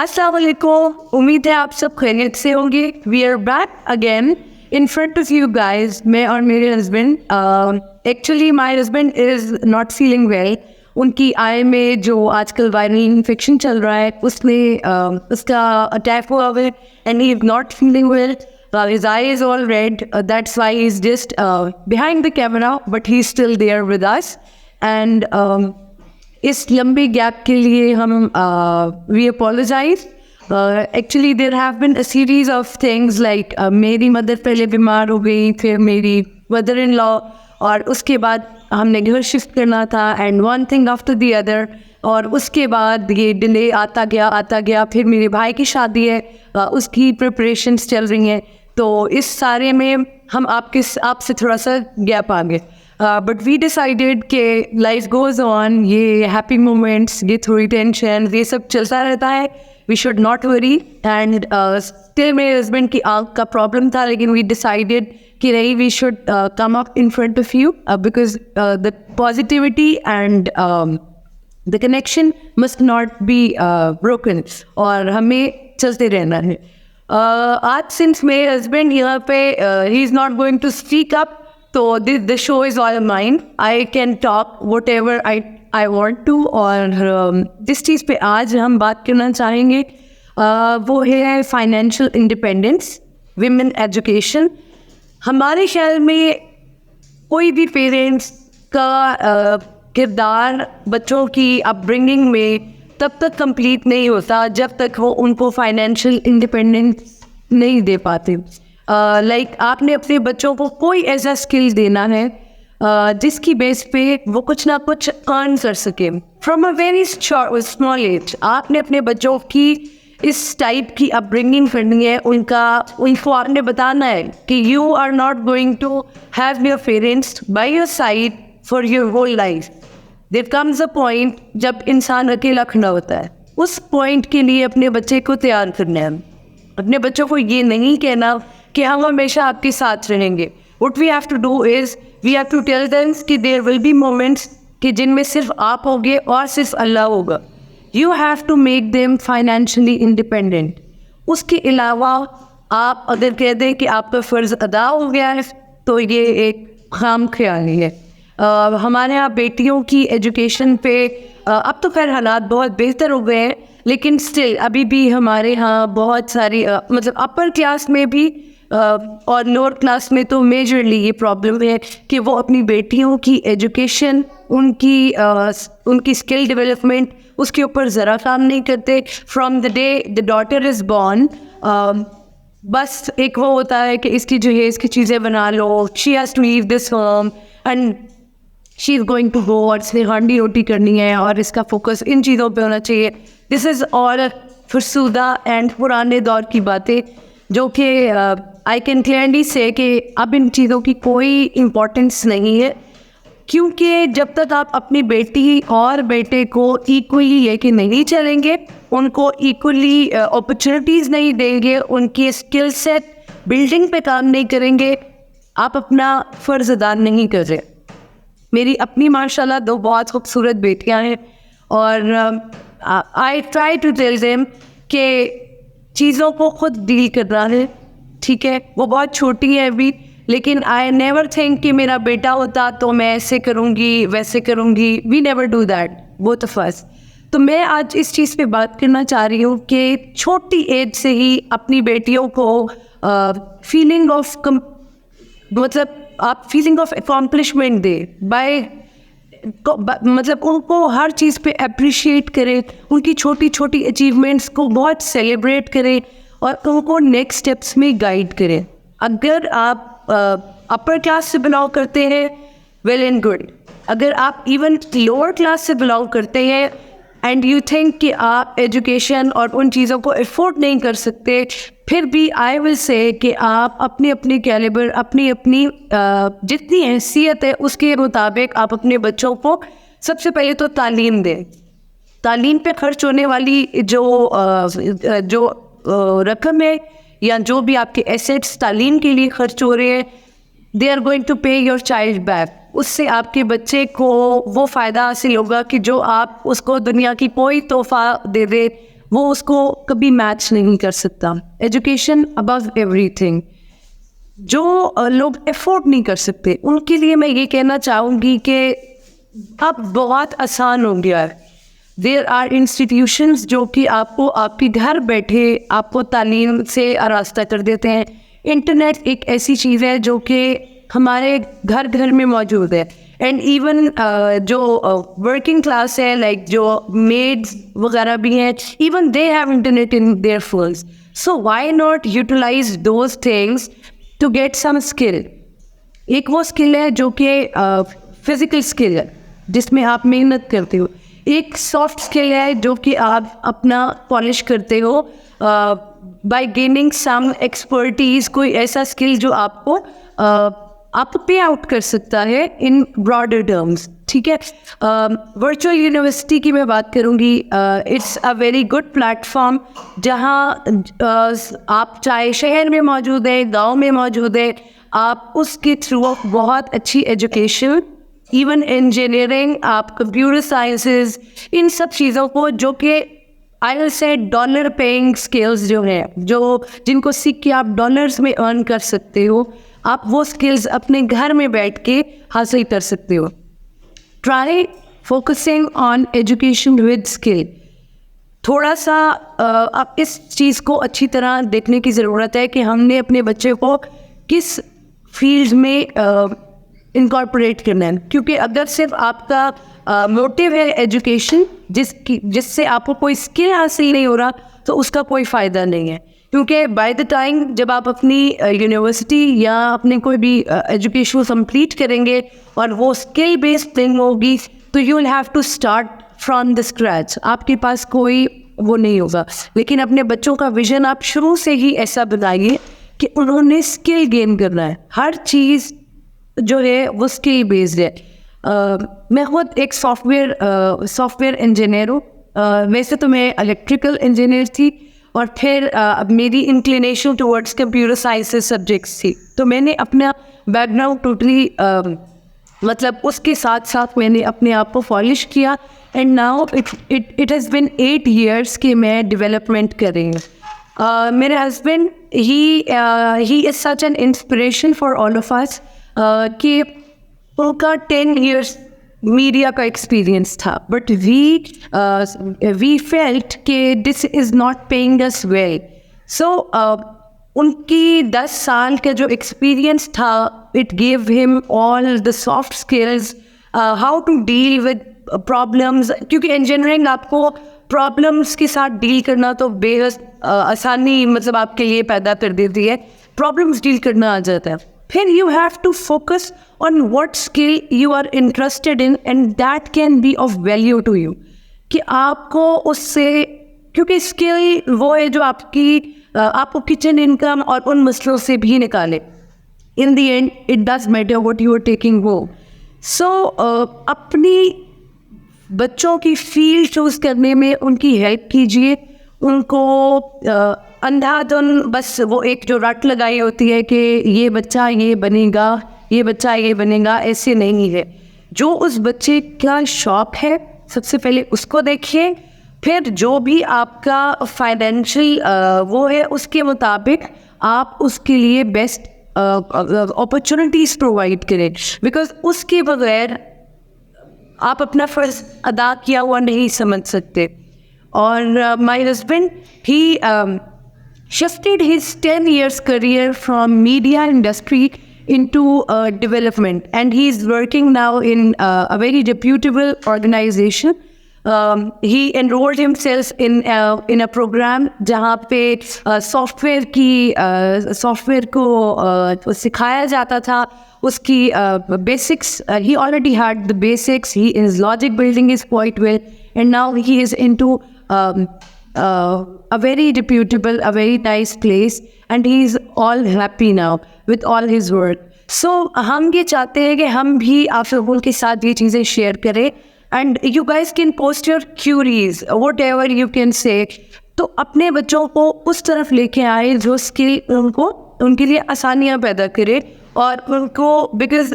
अस्सलाम वालेकुम, उम्मीद है आप सब खैरियत से होंगे। We are back again in front of you guys, मैं और मेरे husband. Actually my husband is not feeling well. उनकी आई में जो आजकल वायरल इन्फेक्शन चल रहा है उसका अटैक हुआ है and he is not feeling well. His eye is all red. That's why he's just behind the camera, but he's still there with us. And इस लंबे गैप के लिए हम we apologize. Actually, there have been a series of things like मेरी mother पहले बीमार हो गई, फिर मेरी मदर इन लॉ, और उसके बाद हमने घर शिफ्ट करना था, and one thing after the other. और उसके बाद ये डिले आता गया. फिर मेरे भाई की शादी है, उसकी प्रिपरेशंस चल रही हैं. तो इस सारे में हम आपसे थोड़ा सा गैप आ गए. बट वी डिसाइडेड कि लाइफ गोज़ ऑन, ये हैप्पी मोमेंट्स, ये थोड़ी टेंशन, ये सब चलता रहता है. We should not worry. And still मेरे हस्बैंड की आँख का प्रॉब्लम था, लेकिन वी डिसाइडेड कि नहीं, we should come up in front of you because the positivity and the connection must not be broken, और हमें चलते रहना है. आज सिंस मेरे हस्बैंड यहाँ पे he is not going to speak up, तो this show is all mine. I can talk whatever I want to. और जिस चीज़ पे आज हम बात करना चाहेंगे वो है फाइनेंशियल इंडिपेंडेंस, विमेन एजुकेशन. हमारे ख्याल में कोई भी पेरेंट्स का किरदार बच्चों की अपब्रिंगिंग में तब तक कंप्लीट नहीं होता जब तक वो उनको फाइनेंशियल इंडिपेंडेंस नहीं दे पाते. लाइक आपने अपने बच्चों को कोई ऐसा स्किल देना है जिसकी बेस पे वो कुछ ना कुछ अर्न कर सके from a very small age. आपने अपने बच्चों की इस टाइप की अपब्रिंगिंग करनी है. उनको आपने बताना है कि you are not going to have your parents by your side for your whole life. There comes a point जब इंसान अकेला खड़ा होता है. उस पॉइंट के लिए अपने बच्चे को तैयार करना है. अपने बच्चों को ये नहीं कहना कि हम हमेशा आपके साथ रहेंगे. What we have to do is we have to tell them कि देयर विल बी मोमेंट्स कि जिनमें सिर्फ आप होगे और सिर्फ अल्लाह होगा. You have to make them financially independent. उसके अलावा आप अगर कह दें कि आपका फ़र्ज़ अदा हो गया है तो ये एक खाम ख्याली है. हमारे यहाँ बेटियों की एजुकेशन पे अब तो खैर हालात बहुत बेहतर हो गए हैं, लेकिन स्टिल अभी भी हमारे यहाँ बहुत सारी मतलब अपर क्लास में भी और लोअर क्लास में तो मेजरली ये प्रॉब्लम है कि वो अपनी बेटियों की एजुकेशन, उनकी स्किल डेवलपमेंट, उसके ऊपर ज़रा काम नहीं करते. From the day the daughter is born बस एक वो होता है कि इसकी जो है इसकी चीज़ें बना लो, she has to leave this home and she is going to go, और इसने हांडी रोटी करनी है और इसका फोकस इन चीज़ों पे होना चाहिए. दिस इज़ ऑल फरसूदा एंड पुराने दौर की बातें जो कि आई कैन क्लियरली से कि अब इन चीज़ों की कोई इम्पोर्टेंस नहीं है. क्योंकि जब तक आप अपनी बेटी और बेटे को इक्वली लेके नहीं चलेंगे, उनको इक्वली अपॉर्चुनिटीज़ नहीं देंगे, उनकी स्किल सेट बिल्डिंग पे काम नहीं करेंगे, आप अपना फ़र्ज़ अदा नहीं कर रहे. मेरी अपनी माशाल्लाह 2 बहुत खूबसूरत बेटियां हैं, और I try to tell them कि चीज़ों को खुद डील करना है. ठीक है, वो बहुत छोटी है अभी, लेकिन आई नेवर थिंक कि मेरा बेटा होता तो मैं ऐसे करूँगी वैसे करूँगी. We never do that both of us. तो मैं आज इस चीज़ पे बात करना चाह रही हूँ कि छोटी एज से ही अपनी बेटियों को फीलिंग ऑफ मतलब आप फीलिंग ऑफ अकॉम्प्लिशमेंट दे बाय मतलब उनको हर चीज़ पे अप्रिशिएट करें, उनकी छोटी छोटी अचीवमेंट्स को बहुत सेलिब्रेट करें और उनको नेक्स्ट स्टेप्स में गाइड करें. अगर आप अपर क्लास से बिलोंग करते हैं, वेल एंड गुड. अगर आप इवन लोअर क्लास से बिलोंग करते हैं एंड यू थिंक कि आप एजुकेशन और उन चीज़ों को अफोर्ड नहीं कर सकते, फिर भी आई विल से कि आप अपनी कैलिबर, अपनी जितनी हैसियत है उसके मुताबिक आप अपने बच्चों को सबसे पहले तो तालीम दें. तालीम पे खर्च होने वाली जो रकम है या जो भी आपके एसेट्स तालीम के लिए खर्च हो रहे हैं, दे आर गोइंग टू पे योर चाइल्ड बैक. उससे आपके बच्चे को वो फ़ायदा हासिल होगा कि जो आप उसको दुनिया की कोई तोहफ़ा दे दे वो उसको कभी मैच नहीं कर सकता। Education above everything. जो लोग एफोर्ड नहीं कर सकते उनके लिए मैं ये कहना चाहूँगी कि अब बहुत आसान हो गया है। देयर आर इंस्टीट्यूशंस जो कि आपको आपके घर बैठे आपको तालीम से आरास्ता कर देते हैं। इंटरनेट एक ऐसी चीज़ है जो कि हमारे घर घर में मौजूद है। एंड इवन जो वर्किंग क्लास है, लाइक जो मेड्स वगैरह भी हैं, even they have internet in their phones. So why not utilize those things to get some skill. एक वो स्किल है जो कि फिजिकल स्किल है जिसमें आप मेहनत करते हो। एक सॉफ्ट स्किल है जो कि आप अपना पॉलिश करते हो बाय गेनिंग सम एक्सपर्टीज। कोई ऐसा स्किल जो आपको आपको पे आउट कर सकता है इन ब्रॉडर टर्म्स, ठीक है। वर्चुअल यूनिवर्सिटी की मैं बात करूँगी। It's a very good platform जहाँ आप चाहे शहर में मौजूद है, गांव में मौजूद है, आप उसके थ्रू बहुत अच्छी एजुकेशन, इवन इंजीनियरिंग, आप कंप्यूटर साइंसेस, इन सब चीज़ों को जो कि I will say dollar paying skills जो हैं, जो जिनको सीख के आप डॉलर्स में अर्न कर सकते हो, आप वो स्किल्स अपने घर में बैठ के हासिल कर सकते हो। Try focusing on education with skill. थोड़ा सा आप इस चीज़ को अच्छी तरह देखने की ज़रूरत है कि हमने अपने बच्चे को किस फील्ड में इनकॉर्पोरेट करना है। क्योंकि अगर सिर्फ आपका मोटिव है एजुकेशन, जिससे आपको कोई स्किल हासिल नहीं हो रहा, तो उसका कोई फ़ायदा नहीं है। क्योंकि बाय द टाइम जब आप अपनी यूनिवर्सिटी या अपने कोई भी एजुकेशन कंप्लीट करेंगे और वो स्किल बेस्ड थिंग होगी, तो you will have to start from the scratch. आपके पास कोई वो नहीं होगा। लेकिन अपने बच्चों का विजन आप शुरू से ही ऐसा बनाइए कि उन्होंने स्किल गेन करना है। हर चीज़ जो है वो स्किल बेस्ड है। मैं खुद एक सॉफ्टवेयर इंजीनियर हूँ। वैसे तो मैं इलेक्ट्रिकल इंजीनियर थी और फिर मेरी inclination towards computer sciences subjects थी। तो मैंने अपना बैकग्राउंड टोटली मतलब उसके साथ साथ मैंने अपने आप को पॉलिश किया। And now it has been 8 years कि मैं डेवलपमेंट कर रही हूँ। मेरे husband he is such an inspiration for all of us कि उनका 10 years मीडिया का एक्सपीरियंस था, बट वी फेल्ट कि this is not paying us well. So उनकी 10 साल का जो एक्सपीरियंस था, it gave him all the soft skills, how to deal with problems. क्योंकि इंजीनियरिंग आपको प्रॉब्लम्स के साथ डील करना तो बेहद आसानी मतलब आपके लिए पैदा कर देती है। प्रॉब्लम्स डील करना आ जाता है। फिर you have to focus on what skill you are interested in and that can be of value to you। कि आपको उससे, क्योंकि स्किल वो है जो आपको किचन इनकम और उन मसलों से भी निकाले। In the end it does matter what you are taking home। So अपनी बच्चों की फील्ड चूज़ करने में उनकी हेल्प कीजिए। उनको अंधाधुन बस वो एक जो रट लगाई होती है कि ये बच्चा ये बनेगा, ये बच्चा ये बनेगा, ऐसे नहीं है। जो उस बच्चे का शौक है सबसे पहले उसको देखिए, फिर जो भी आपका फाइनेंशियल वो है उसके मुताबिक आप उसके लिए बेस्ट अपॉर्चुनिटीज़ प्रोवाइड करें। बिकॉज उसके बगैर आप अपना फ़र्ज़ अदा किया हुआ नहीं समझ सकते। और my husband he shifted his 10 years career from media industry into development, and he is working now in a very reputable organization। He enrolled himself in a program जहाँ पे सॉफ्टवेयर को सिखाया जाता था। उसकी basics, he already had the basics, his logic building is quite well, and now he is into a very reputable, a very nice place, and he is all happy now with all his work। So हम ये चाहते हैं कि हम भी आप लोगों के साथ ये चीज़ें शेयर करें, and you guys can post your queries, whatever you can say। तो अपने बच्चों को उस तरफ लेके आए जो स्किल उनके लिए आसानियाँ पैदा करे, और उनको because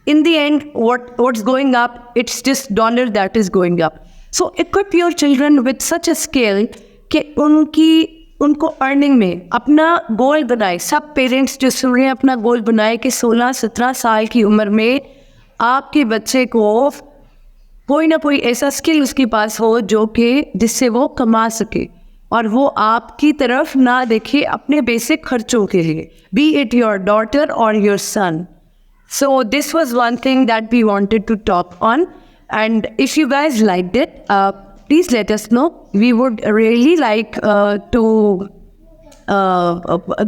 in the end what's going up, it's just dollar that is going up। So equip your children with such a skill कि उनको अर्निंग में अपना गोल बनाए. सब पेरेंट्स जो सुन रहे हैं अपना गोल बनाए कि 16-17 साल की उम्र में आपके बच्चे को कोई ना कोई ऐसा स्किल उसके पास हो जो कि जिससे वो कमा सके और वो आपकी तरफ ना देखे अपने बेसिक खर्चों के लिए, बी इट योर डॉटर और your son. So this was one thing that we wanted to talk on, and if you guys liked it, please let us know. We would really like to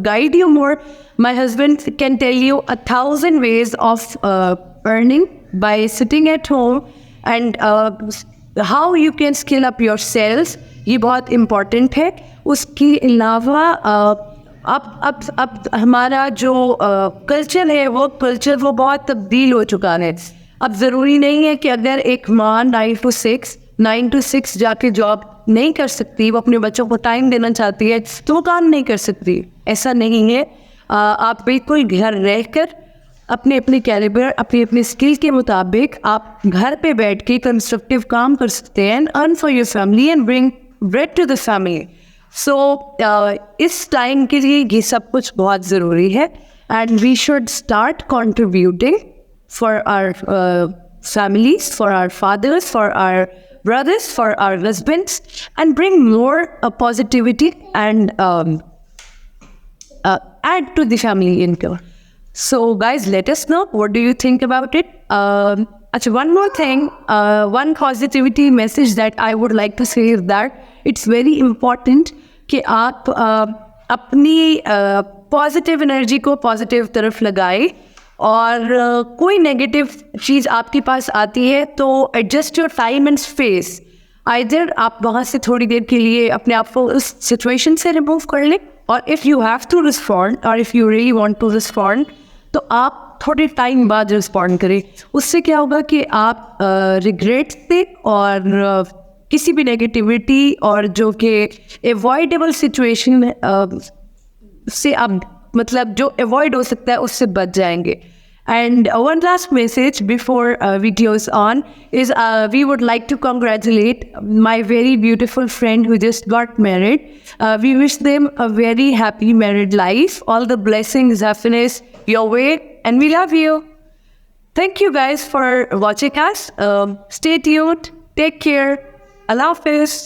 guide you more. My husband can tell you 1,000 ways of earning by sitting at home, and how you can skill up yourselves. ये बहुत important है. उसके अलावा अब हमारा जो culture है वो बहुत तब्दील हो चुका है. अब ज़रूरी नहीं है कि अगर एक माँ 9 to 6 जाके जॉब नहीं कर सकती, वो अपने बच्चों को टाइम देना चाहती है तो वो काम नहीं कर सकती. ऐसा नहीं है. आप बिल्कुल घर रहकर अपने कैलिबर, अपनी स्किल के मुताबिक आप घर पे बैठ के कंस्ट्रक्टिव काम कर सकते हैं, earn for your family and bring bread to the family. So इस टाइम के लिए ये सब कुछ बहुत ज़रूरी है, and we should start contributing for our families, for our fathers, for our brothers, for our husbands, and bring more positivity and add to the family income. So guys, let us know, what do you think about it? Actually, one more thing, one positivity message that I would like to say is that it's very important कि आप अपनी positive energy को positive तरफ लगाए, और कोई negative चीज़ आपके पास आती है तो adjust your time and space. Either आप वहाँ से थोड़ी देर के लिए अपने आप को उस सिचुएशन से रिमूव कर लें, और if you have to respond और if you really want to respond तो आप थोड़े टाइम बाद रिस्पॉन्ड करें. उससे क्या होगा कि आप रिग्रेट से और किसी भी नेगेटिविटी और जो कि एवॉइडेबल सिचुएशन से आप मतलब जो अवॉइड हो सकता है उससे बच जाएंगे. And one last message before videos on is we would like to congratulate my very beautiful friend who just got married. We wish them a very happy married life, all the blessings, happiness your way, and we love you. Thank you guys for watching us. Stay tuned. Take care. Allah Hafiz.